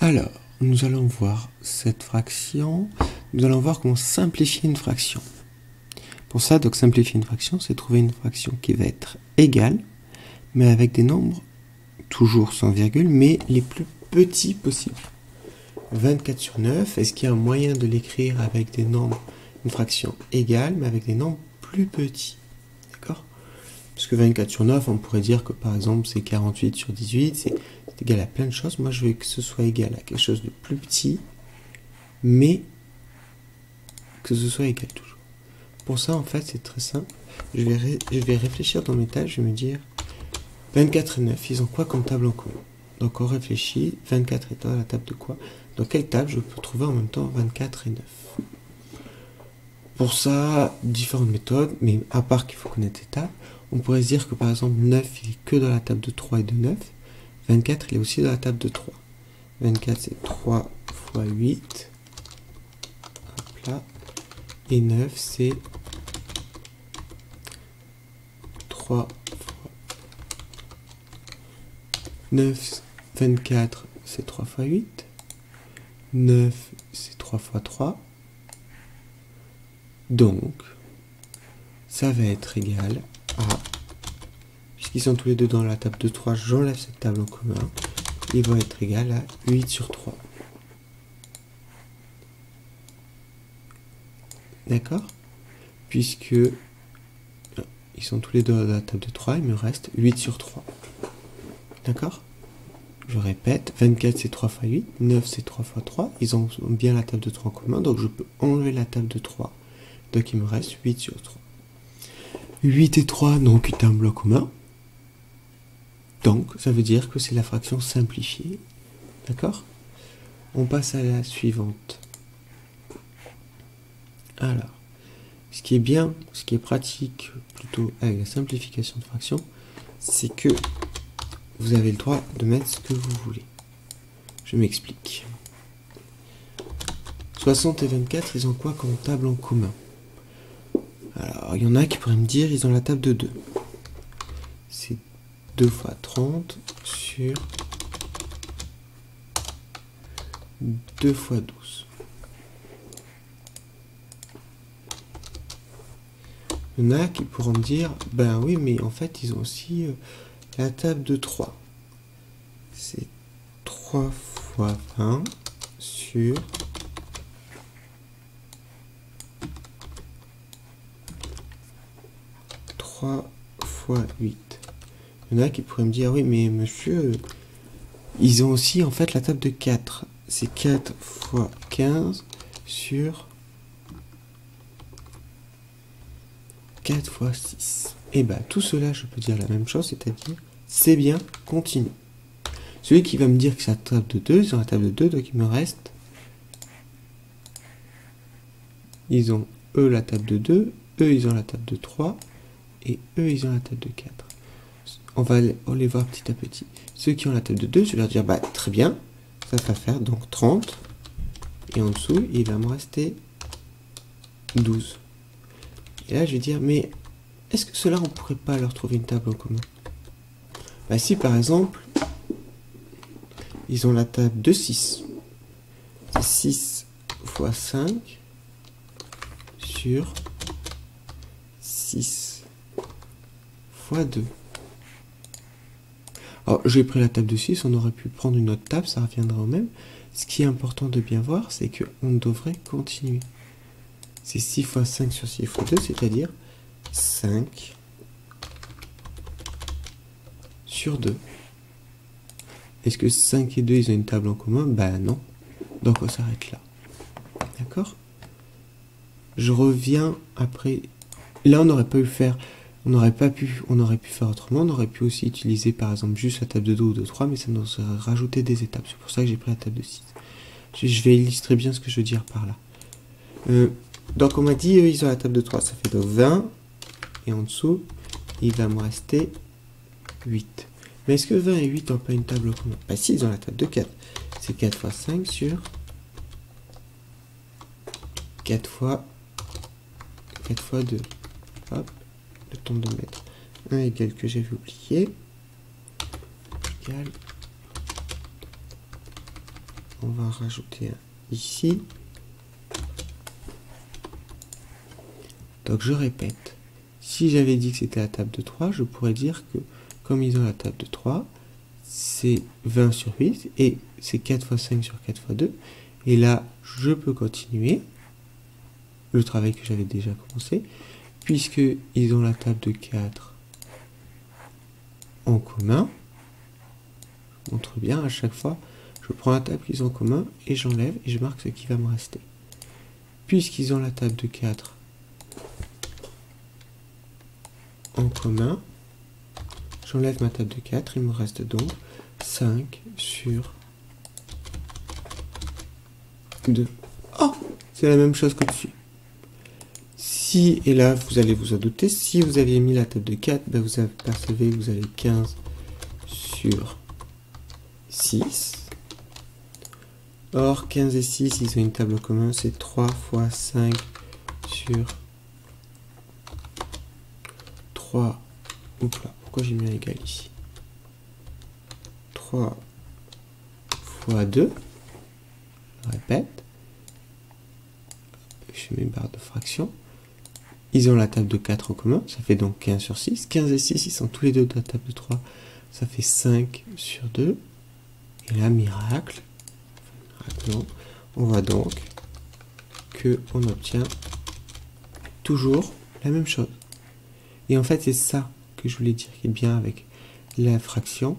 Alors, nous allons voir cette fraction. Nous allons voir comment simplifier une fraction. Pour ça, donc simplifier une fraction, c'est trouver une fraction qui va être égale, mais avec des nombres toujours sans virgule, mais les plus petits possibles. 24 sur 9, est-ce qu'il y a un moyen de l'écrire avec des nombres, une fraction égale, mais avec des nombres plus petits? D'accord? Parce que 24 sur 9, on pourrait dire que par exemple c'est 48 sur 18, c'est égal à plein de choses. Moi je veux que ce soit égal à quelque chose de plus petit, mais que ce soit égal toujours. Pour ça en fait c'est très simple. Je vais réfléchir dans mes tâches, je vais me dire 24 et 9, ils ont quoi comme table en commun? Donc on réfléchit, 24 est à la table de quoi? Dans quelle table je peux trouver en même temps 24 et 9? Pour ça, différentes méthodes, mais à part qu'il faut connaître les tables, on pourrait se dire que par exemple 9 il est que dans la table de 3 et de 9, 24 il est aussi dans la table de 3. 24 c'est 3 fois 8, hop là, et 9 c'est 3 fois 9, 24 c'est 3 fois 8, 9 c'est 3 fois 3, donc ça va être égal à, puisqu'ils sont tous les deux dans la table de 3, j'enlève cette table en commun, ils vont être égal à 8 sur 3. D'accord? Puisque ils sont tous les deux dans la table de 3, il me reste 8 sur 3. D'accord? Je répète, 24 c'est 3 fois 8, 9 c'est 3 fois 3, ils ont bien la table de 3 en commun, donc je peux enlever la table de 3. Donc il me reste 8 sur 3. 8 et 3 n'ont qu'une table en commun. Donc ça veut dire que c'est la fraction simplifiée. D'accord? On passe à la suivante. Alors, ce qui est bien, ce qui est pratique plutôt avec la simplification de fraction, c'est que vous avez le droit de mettre ce que vous voulez. Je m'explique. 60 et 24, ils ont quoi comme table en commun? Alors, il y en a qui pourraient me dire, ils ont la table de 2. C'est 2 fois 30 sur 2 fois 12. Il y en a qui pourront me dire, ben oui, mais en fait, ils ont aussi la table de 3. C'est 3 fois 20 sur 3 fois 8. Il y en a qui pourraient me dire, oui, mais monsieur, ils ont aussi en fait la table de 4. C'est 4 fois 15 sur 4 fois 6. Et bien, tout cela, je peux dire la même chose, c'est-à-dire, c'est bien, continue. Celui qui va me dire que c'est la table de 2, ils ont la table de 2, donc il me reste... Ils ont, eux, la table de 2, eux, ils ont la table de 3, et eux, ils ont la table de 4. On va les voir petit à petit. Ceux qui ont la table de 2, je vais leur dire, bah, très bien, ça va faire donc 30, et en dessous, il va me rester 12. Et là, je vais dire, mais est-ce que cela, on pourrait pas leur trouver une table en commun? Bah, si par exemple, ils ont la table de 6. C'est 6 fois 5 sur 6 fois 2. Alors, j'ai pris la table de 6, on aurait pu prendre une autre table, ça reviendra au même. Ce qui est important de bien voir, c'est qu'on devrait continuer. C'est 6 fois 5 sur 6 fois 2, c'est-à-dire 5 sur 2. Est-ce que 5 et 2, ils ont une table en commun? Ben non. Donc on s'arrête là. D'accord? Je reviens après. Là, on n'aurait pas pu faire... On aurait pu faire autrement. On aurait pu aussi utiliser, par exemple, juste la table de 2 ou de 3, mais ça nous aurait rajouté des étapes. C'est pour ça que j'ai pris la table de 6. Je vais illustrer bien ce que je veux dire par là. Donc on m'a dit, ils ont la table de 3, ça fait donc 20. Et en dessous, il va me rester 8. Mais est-ce que 20 et 8 n'ont pas une table en commun? Bah si, ils ont la table de 4. C'est 4 fois 5 sur 4 fois 2. Hop, le temps de mettre un égal que j'avais oublié. Égal. on va en rajouter un ici. Donc je répète, si j'avais dit que c'était la table de 3, je pourrais dire que comme ils ont la table de 3, c'est 20 sur 8 et c'est 4 fois 5 sur 4 fois 2. Et là, je peux continuer le travail que j'avais déjà commencé, puisqu'ils ont la table de 4 en commun. Je montre bien, à chaque fois, je prends la table qu'ils ont en commun et j'enlève et je marque ce qui va me rester. Puisqu'ils ont la table de 4 en commun, j'enlève ma table de 4, il me reste donc 5 sur 2. Oh, c'est la même chose qu'au-dessus. Si, et là vous allez vous en douter, si vous aviez mis la table de 4, ben vous apercevez que vous avez 15 sur 6. Or, 15 et 6, ils ont une table en commun, c'est 3 fois 5 sur 3. Oups là, pourquoi j'ai mis un égal ici? 3 fois 2. Je répète. Je mets une barre de fraction. Ils ont la table de 4 en commun, ça fait donc 15 sur 6. 15 et 6, ils sont tous les deux de la table de 3, ça fait 5 sur 2. Et là, miracle, non, on voit donc qu'on obtient toujours la même chose. Et en fait, c'est ça que je voulais dire qui est bien avec la fraction,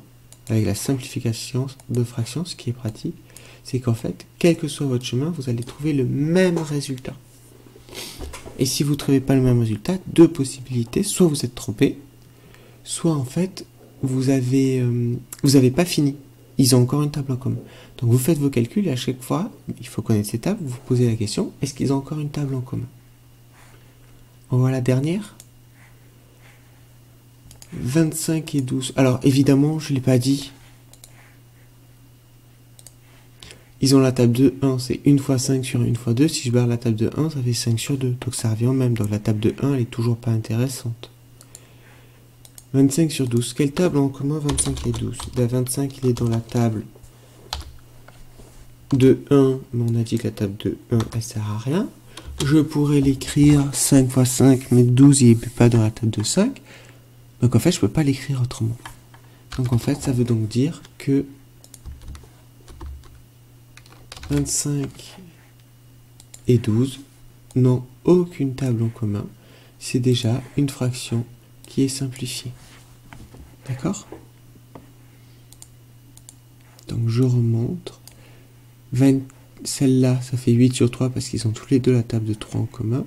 avec la simplification de fraction, ce qui est pratique, c'est qu'en fait, quel que soit votre chemin, vous allez trouver le même résultat. Et si vous ne trouvez pas le même résultat, deux possibilités, soit vous êtes trompé, soit en fait, vous avez pas fini. Ils ont encore une table en commun. Donc vous faites vos calculs et à chaque fois, il faut connaître ces tables, vous vous posez la question, est-ce qu'ils ont encore une table en commun? On voit la dernière. 25 et 12. Alors évidemment, je ne l'ai pas dit. Ils ont la table de 1, c'est 1 fois 5 sur 1 fois 2. Si je barre la table de 1, ça fait 5 sur 2. Donc ça revient au même. Donc la table de 1, elle est toujours pas intéressante. 25 sur 12. Quelle table ont en commun 25 et 12? Ben 25, il est dans la table de 1, mais on a dit que la table de 1, elle sert à rien. Je pourrais l'écrire 5 fois 5, mais 12, il n'est pas dans la table de 5. Donc en fait, je ne peux pas l'écrire autrement. Donc en fait, ça veut donc dire que 25 et 12 n'ont aucune table en commun. C'est déjà une fraction qui est simplifiée. D'accord? Donc je remonte. Celle-là, ça fait 8 sur 3 parce qu'ils ont tous les deux la table de 3 en commun.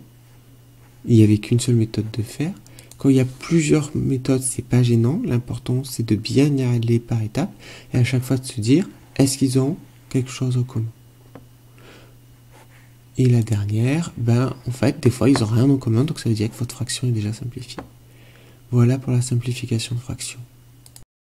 Il n'y avait qu'une seule méthode de faire. Quand il y a plusieurs méthodes, c'est pas gênant. L'important, c'est de bien y aller par étapes et à chaque fois de se dire, est-ce qu'ils ont quelque chose en commun? Et la dernière, ben, en fait, des fois, ils n'ont rien en commun, donc ça veut dire que votre fraction est déjà simplifiée. Voilà pour la simplification de fraction.